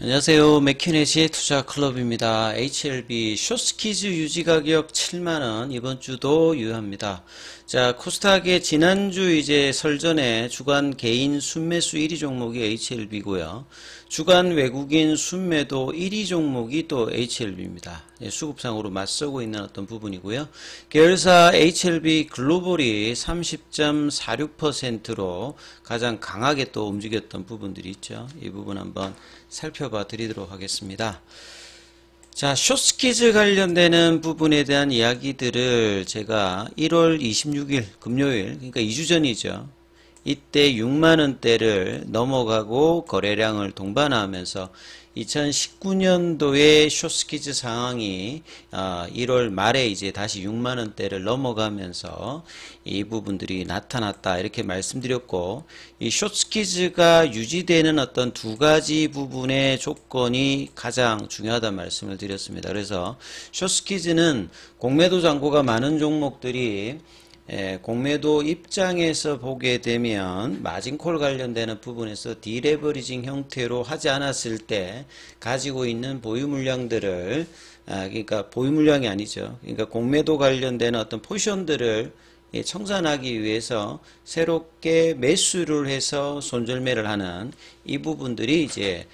안녕하세요. 맥키네시의 투자클럽입니다. HLB 숏스키즈 유지가격 7만원 이번 주도 유효합니다. 자, 코스닥의 지난주 이제 설전에 주간 개인 순매수 1위 종목이 HLB고요. 주간 외국인 순매도 1위 종목이 또 HLB입니다. 수급상으로 맞서고 있는 어떤 부분이고요. 계열사 HLB 글로벌이 30.46%로 가장 강하게 또 움직였던 부분들이 있죠. 이 부분 한번 살펴봐 드리도록 하겠습니다. 자, 숏스키즈 관련되는 부분에 대한 이야기들을 제가 1월 26일 금요일, 그러니까 2주 전이죠. 이때 6만원대를 넘어가고 거래량을 동반하면서 2019년도의 숏스키즈 상황이 1월 말에 이제 다시 6만원대를 넘어가면서 이 부분들이 나타났다 이렇게 말씀드렸고, 이 숏스키즈가 유지되는 어떤 두 가지 부분의 조건이 가장 중요하다 말씀을 드렸습니다. 그래서 숏스키즈는 공매도 잔고가 많은 종목들이 공매도 입장에서 보게 되면 마진콜 관련되는 부분에서 디레버리징 형태로 하지 않았을 때 가지고 있는 보유 물량들을 그러니까 보유 물량이 아니죠. 그러니까 공매도 관련되는 어떤 포지션들을 청산하기 위해서 새롭게 매수를 해서 손절매를 하는 이 부분들이 이제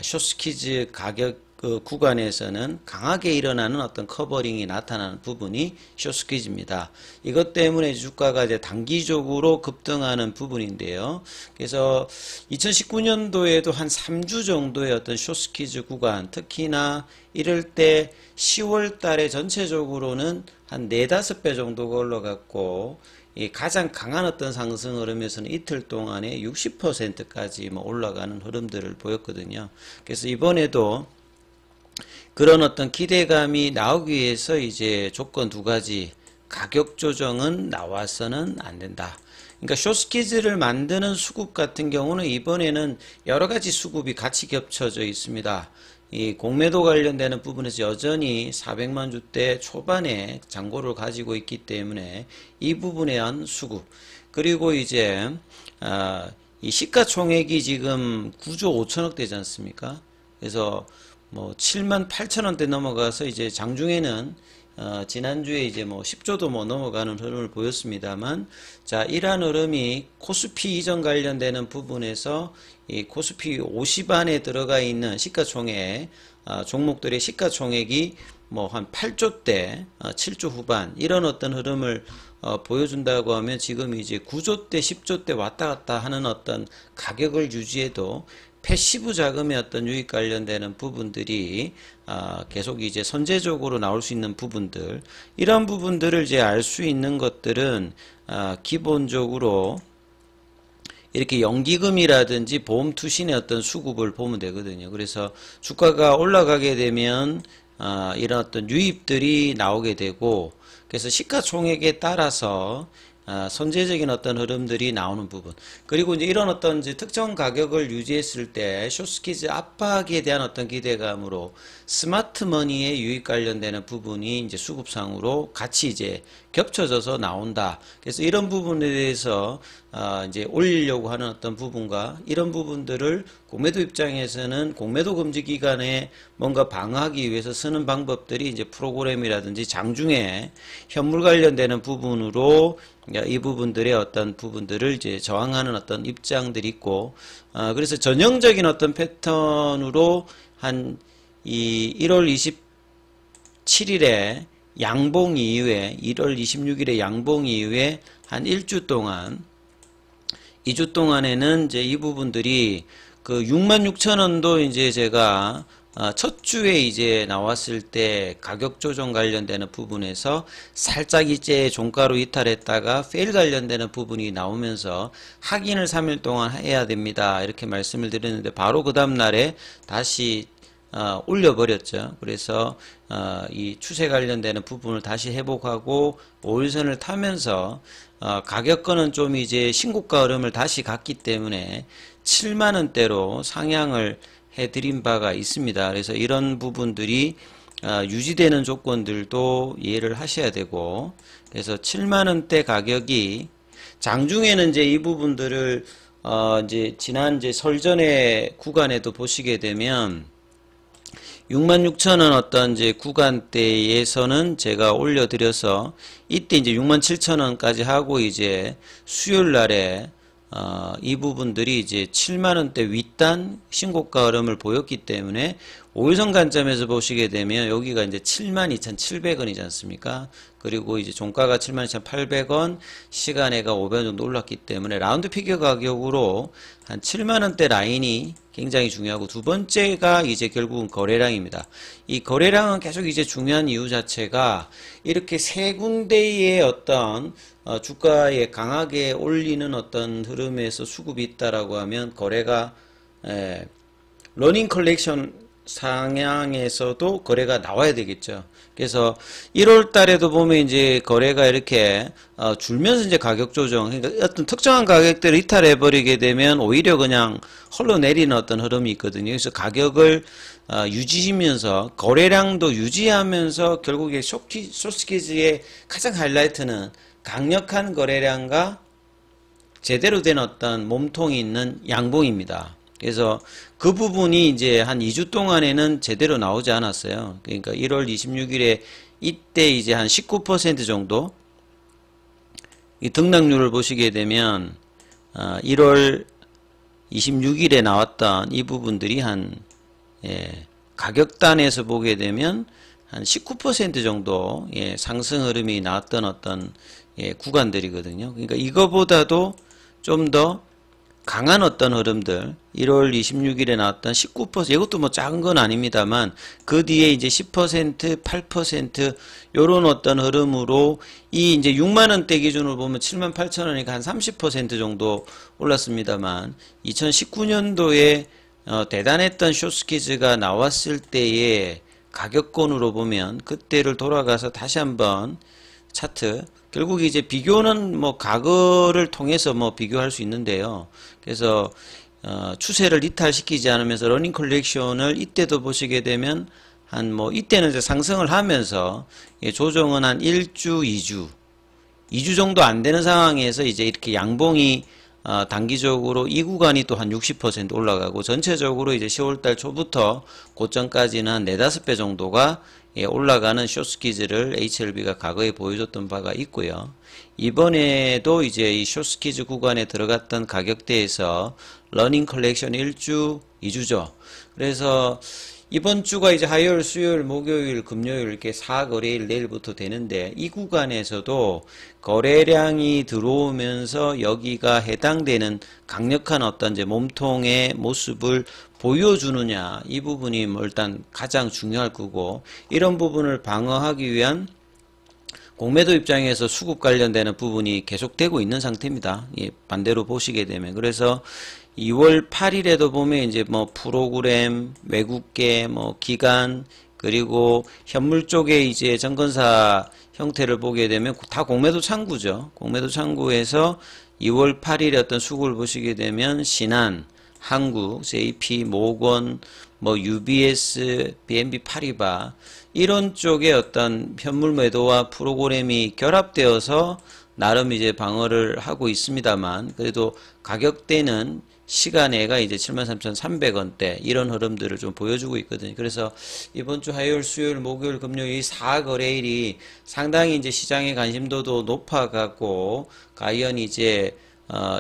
숏스키즈 가격 그 구간에서는 강하게 일어나는 어떤 커버링이 나타나는 부분이 숏스퀴즈입니다. 이것 때문에 주가가 이제 단기적으로 급등하는 부분인데요. 그래서 2019년도에도 한 3주 정도의 어떤 숏스퀴즈 구간, 특히나 이럴 때 10월 달에 전체적으로는 한 4-5배 정도가 올라갔고, 이 가장 강한 어떤 상승 흐름에서는 이틀 동안에 60%까지 올라가는 흐름들을 보였거든요. 그래서 이번에도 그런 어떤 기대감이 나오기 위해서 이제 조건 두 가지, 가격 조정은 나와서는 안 된다. 그러니까 숏스키즈를 만드는 수급 같은 경우는 이번에는 여러 가지 수급이 같이 겹쳐져 있습니다. 이 공매도 관련되는 부분에서 여전히 400만 주대 초반에 잔고를 가지고 있기 때문에 이 부분에 대한 수급, 그리고 이제 이 시가총액이 지금 9조 5천억 되지 않습니까? 그래서 7만 8천원대 넘어가서 이제 장중에는 지난주에 이제 10조도 넘어가는 흐름을 보였습니다만, 자, 이러한 흐름이 코스피 이전 관련되는 부분에서 이 코스피 50 안에 들어가 있는 시가총액 종목들의 시가총액이 한 8조대, 7조 후반 이런 어떤 흐름을 보여준다고 하면 지금 이제 9조대, 10조대 왔다 갔다 하는 어떤 가격을 유지해도 패시브 자금의 어떤 유입 관련되는 부분들이 계속 이제 선제적으로 나올 수 있는 부분들, 이런 부분들을 이제 알 수 있는 것들은 기본적으로 이렇게 연기금이라든지 보험 투신의 어떤 수급을 보면 되거든요. 그래서 주가가 올라가게 되면 이런 어떤 유입들이 나오게 되고, 그래서 시가총액에 따라서 선제적인 어떤 흐름들이 나오는 부분, 그리고 이제 이런 어떤 이제 특정 가격을 유지했을 때 숏스키즈 압박에 대한 어떤 기대감으로 스마트머니의 유입 관련되는 부분이 이제 수급상으로 같이 이제 겹쳐져서 나온다. 그래서 이런 부분에 대해서 이제 올리려고 하는 어떤 부분과 이런 부분들을 공매도 입장에서는 공매도 금지 기간에 뭔가 방어하기 위해서 쓰는 방법들이 이제 프로그램이라든지 장중에 현물 관련되는 부분으로 이 부분들의 어떤 부분들을 이제 저항하는 어떤 입장들이 있고, 그래서 전형적인 어떤 패턴으로 한 이 1월 27일에 양봉 이후에 1월 26일에 양봉 이후에 한 1주 동안 2주 동안에는 이제 이 부분들이 그 66,000원도 이제 제가 첫 주에 이제 나왔을 때 가격 조정 관련되는 부분에서 살짝 이제 종가로 이탈했다가 페일 관련되는 부분이 나오면서 확인을 3일 동안 해야 됩니다. 이렇게 말씀을 드렸는데 바로 그 다음날에 다시 올려버렸죠. 그래서 이 추세 관련되는 부분을 다시 회복하고 5일선을 타면서 가격권은 좀 이제 신고가 흐름을 다시 갔기 때문에 7만원대로 상향을 해드린 바가 있습니다. 그래서 이런 부분들이 유지되는 조건들도 이해를 하셔야 되고, 그래서 7만원대 가격이 장중에는 이제 이 부분들을 이제 지난 이제 설전의 구간에도 보시게 되면 66,000원 어떤 이제 구간대에서는 제가 올려드려서 이때 이제 67,000원까지 하고 이제 수요일 날에 이 부분들이 이제 7만원대 윗단 신고가 흐름을 보였기 때문에 5일선 관점에서 보시게 되면 여기가 이제 72,700원이지 않습니까? 그리고 이제 종가가 72,800원, 시간에가 500원 정도 올랐기 때문에 라운드 피겨 가격으로 한 7만원대 라인이 굉장히 중요하고, 두 번째가 이제 결국은 거래량입니다. 이 거래량은 계속 이제 중요한 이유 자체가 이렇게 세 군데의 어떤 주가에 강하게 올리는 어떤 흐름에서 수급이 있다라고 하면 거래가 러닝 컬렉션 상향에서도 거래가 나와야 되겠죠. 그래서 1월 달에도 보면 이제 거래가 이렇게 줄면서 이제 가격 조정, 그러니까 어떤 특정한 가격대를 이탈해 버리게 되면 오히려 그냥 흘러내리는 어떤 흐름이 있거든요. 그래서 가격을 유지하면서 거래량도 유지하면서 결국에 숏스퀴즈의 가장 하이라이트는 강력한 거래량과 제대로 된 어떤 몸통이 있는 양봉입니다. 그래서 그 부분이 이제 한 2주 동안에는 제대로 나오지 않았어요. 그러니까 1월 26일에 이때 이제 한 19% 정도 이 등락률을 보시게 되면 1월 26일에 나왔던 이 부분들이 한 가격단에서 보게 되면 한 19% 정도 상승 흐름이 나왔던 어떤 구간들이거든요. 그러니까 이거보다도 좀 더 강한 어떤 흐름들, 1월 26일에 나왔던 19%, 이것도 뭐 작은 건 아닙니다만, 그 뒤에 이제 10%, 8%, 요런 어떤 흐름으로, 이 이제 6만원대 기준으로 보면 78,000원이니까 한 30% 정도 올랐습니다만, 2019년도에 대단했던 숏스퀴즈가 나왔을 때의 가격권으로 보면, 그때를 돌아가서 다시 한번 차트, 결국 이제 비교는 뭐 과거를 통해서 뭐 비교할 수 있는데요. 그래서 추세를 이탈시키지 않으면서 러닝 컬렉션을 이때도 보시게 되면 한 뭐 이때는 이제 상승을 하면서 조정은 한 1주, 2주 정도 안 되는 상황에서 이제 이렇게 양봉이 단기적으로 이 구간이 또 한 60% 올라가고, 전체적으로 이제 10월달 초부터 고점까지는 한 4, 5배 정도가 올라가는 숏스퀴즈를 HLB가 과거에 보여줬던 바가 있고요. 이번에도 이제 이 숏스퀴즈 구간에 들어갔던 가격대에서 러닝 컬렉션 1주, 2주죠. 그래서 이번 주가 이제 화요일, 수요일, 목요일, 금요일 이렇게 4거래일 내일부터 되는데, 이 구간에서도 거래량이 들어오면서 여기가 해당되는 강력한 어떤 이제 몸통의 모습을 보여주느냐, 이 부분이 뭐 일단 가장 중요할 거고, 이런 부분을 방어하기 위한 공매도 입장에서 수급 관련되는 부분이 계속되고 있는 상태입니다. 반대로 보시게 되면. 그래서 2월 8일에도 보면 이제 뭐 프로그램, 외국계, 뭐 기간, 그리고 현물 쪽에 이제 정건사 형태를 보게 되면 다 공매도 창구죠. 공매도 창구에서 2월 8일에 어떤 수급을 보시게 되면 신한, 한국, JP, 모건, 뭐 UBS, BNB 파리바 이런 쪽의 어떤 현물 매도와 프로그램이 결합되어서 나름 이제 방어를 하고 있습니다만, 그래도 가격대는 시간에가 이제 73,300원대 이런 흐름들을 좀 보여주고 있거든요. 그래서 이번 주 화요일, 수요일, 목요일, 금요일 이 4거래일이 상당히 이제 시장의 관심도도 높아가고, 과연 이제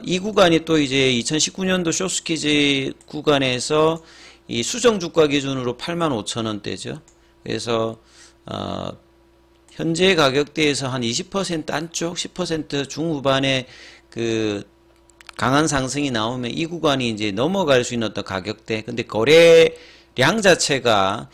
이 구간이 또 이제 2019년도 숏스퀴즈 구간에서 이 수정 주가 기준으로 85,000원대죠. 그래서 현재 가격대에서 한 20% 안쪽, 10% 중후반에 그 강한 상승이 나오면 이 구간이 이제 넘어갈 수 있는 어떤 가격대. 근데 거래량 자체가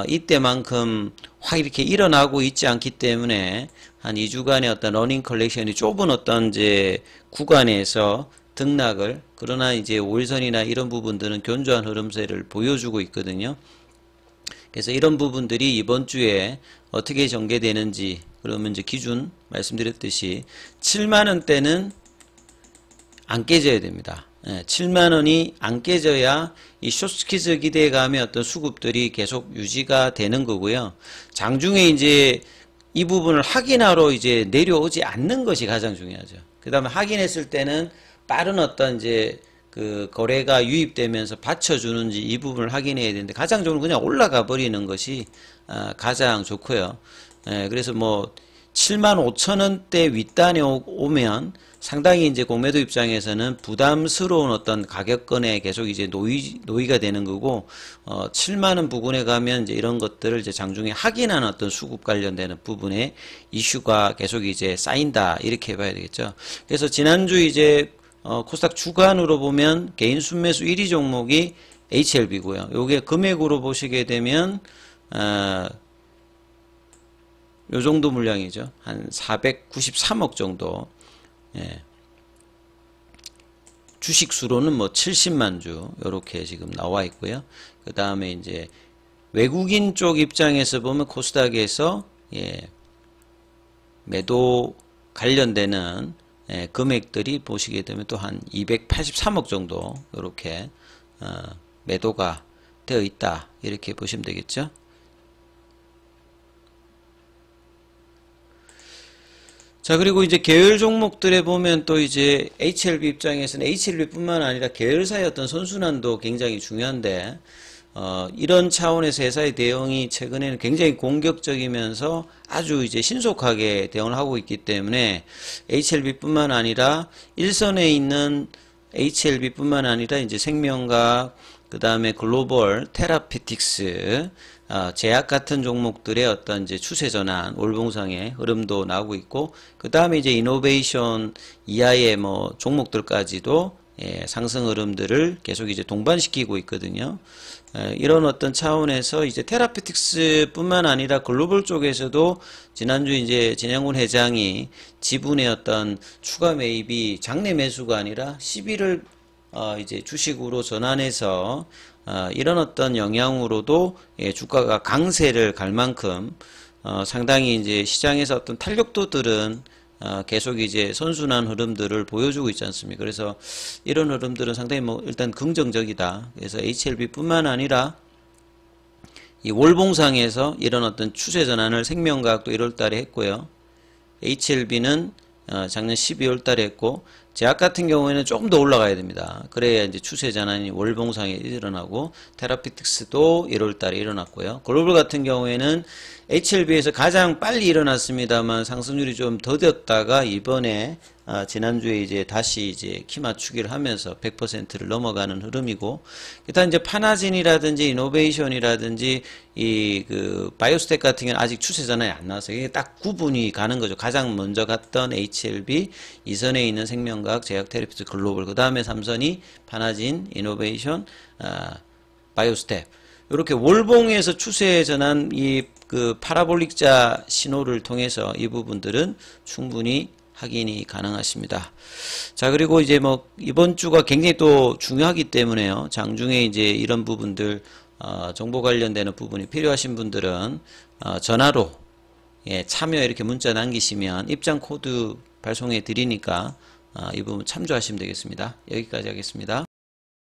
이때만큼 확 이렇게 일어나고 있지 않기 때문에 한 2주간의 어떤 러닝 컬렉션이 좁은 어떤 이제 구간에서 등락을, 그러나 이제 5일선이나 이런 부분들은 견조한 흐름세를 보여주고 있거든요. 그래서 이런 부분들이 이번 주에 어떻게 전개되는지, 그러면 이제 기준 말씀드렸듯이 7만원대는 안 깨져야 됩니다. 7만원이 안 깨져야 이 숏스퀴즈 기대감의 어떤 수급들이 계속 유지가 되는 거고요. 장중에 이제 이 부분을 확인하러 이제 내려오지 않는 것이 가장 중요하죠. 그 다음에 확인했을 때는 빠른 어떤 이제 그 거래가 유입되면서 받쳐주는지 이 부분을 확인해야 되는데 가장 좋은 건 그냥 올라가 버리는 것이 가장 좋고요. 그래서 뭐 75,000원대 윗단에 오면 상당히 이제 공매도 입장에서는 부담스러운 어떤 가격권에 계속 이제 노이가 되는 거고, 7만원 부근에 가면 이제 이런 것들을 이제 장중에 확인하는 어떤 수급 관련되는 부분에 이슈가 계속 이제 쌓인다. 이렇게 봐야 되겠죠. 그래서 지난주 이제, 코스닥 주간으로 보면 개인 순매수 1위 종목이 HLB고요. 요게 금액으로 보시게 되면, 요 정도 물량이죠. 한 493억 정도. 예. 주식 수로는 뭐 70만 주 요렇게 지금 나와 있고요. 그 다음에 이제 외국인 쪽 입장에서 보면 코스닥에서 매도 관련되는 금액들이 보시게 되면 또 한 283억 정도 요렇게 매도가 되어 있다. 이렇게 보시면 되겠죠. 자, 그리고 이제 계열 종목들에 보면 또 이제 HLB 입장에서는 HLB뿐만 아니라 계열사의 어떤 선순환도 굉장히 중요한데, 이런 차원에서 회사의 대응이 최근에는 굉장히 공격적이면서 아주 이제 신속하게 대응을 하고 있기 때문에 HLB뿐만 아니라 일선에 있는 HLB뿐만 아니라 이제 생명과학, 그 다음에 글로벌, 테라피틱스, 제약 같은 종목들의 어떤 이제 추세 전환, 월봉상의 흐름도 나오고 있고, 그 다음에 이제 이노베이션 이하의 뭐 종목들까지도 상승 흐름들을 계속 이제 동반시키고 있거든요. 이런 어떤 차원에서 이제 테라피틱스뿐만 아니라 글로벌 쪽에서도 지난주 이제 진양군 회장이 지분의 어떤 추가 매입이 장내 매수가 아니라 10일을 이제 주식으로 전환해서 이런 어떤 영향으로도 주가가 강세를 갈 만큼 상당히 이제 시장에서 어떤 탄력도들은 계속 이제 선순환 흐름들을 보여주고 있지 않습니까? 그래서 이런 흐름들은 상당히 뭐 일단 긍정적이다. 그래서 HLB뿐만 아니라 이 월봉상에서 이런 어떤 추세 전환을 생명과학도 1월 달에 했고요. HLB는 작년 12월 달에 했고, 제약 같은 경우에는 조금 더 올라가야 됩니다. 그래야 이제 추세 전환이 월봉상에 일어나고, 테라피틱스도 1월 달에 일어났고요. 글로벌 같은 경우에는 HLB에서 가장 빨리 일어났습니다만 상승률이 좀 더뎠다가 이번에 지난주에 이제 다시 이제 키 맞추기를 하면서 100%를 넘어가는 흐름이고, 일단 이제 파나진이라든지 이노베이션이라든지 이 그 바이오스텍 같은 경우는 아직 추세 전환이 안 나와서 이게 딱 구분이 가는 거죠. 가장 먼저 갔던 HLB, 이선에 있는 생명과학, 제약, 테라피틱스, 글로벌, 그 다음에 3선이 파나진, 이노베이션, 바이오스텍. 이렇게 월봉에서 추세 전환 이 그 파라볼릭자 신호를 통해서 이 부분들은 충분히 확인이 가능하십니다. 자, 그리고 이제 뭐 이번 주가 굉장히 또 중요하기 때문에요. 장중에 이제 이런 부분들 정보 관련되는 부분이 필요하신 분들은 전화로 참여 이렇게 문자 남기시면 입장 코드 발송해 드리니까 이 부분 참조하시면 되겠습니다. 여기까지 하겠습니다.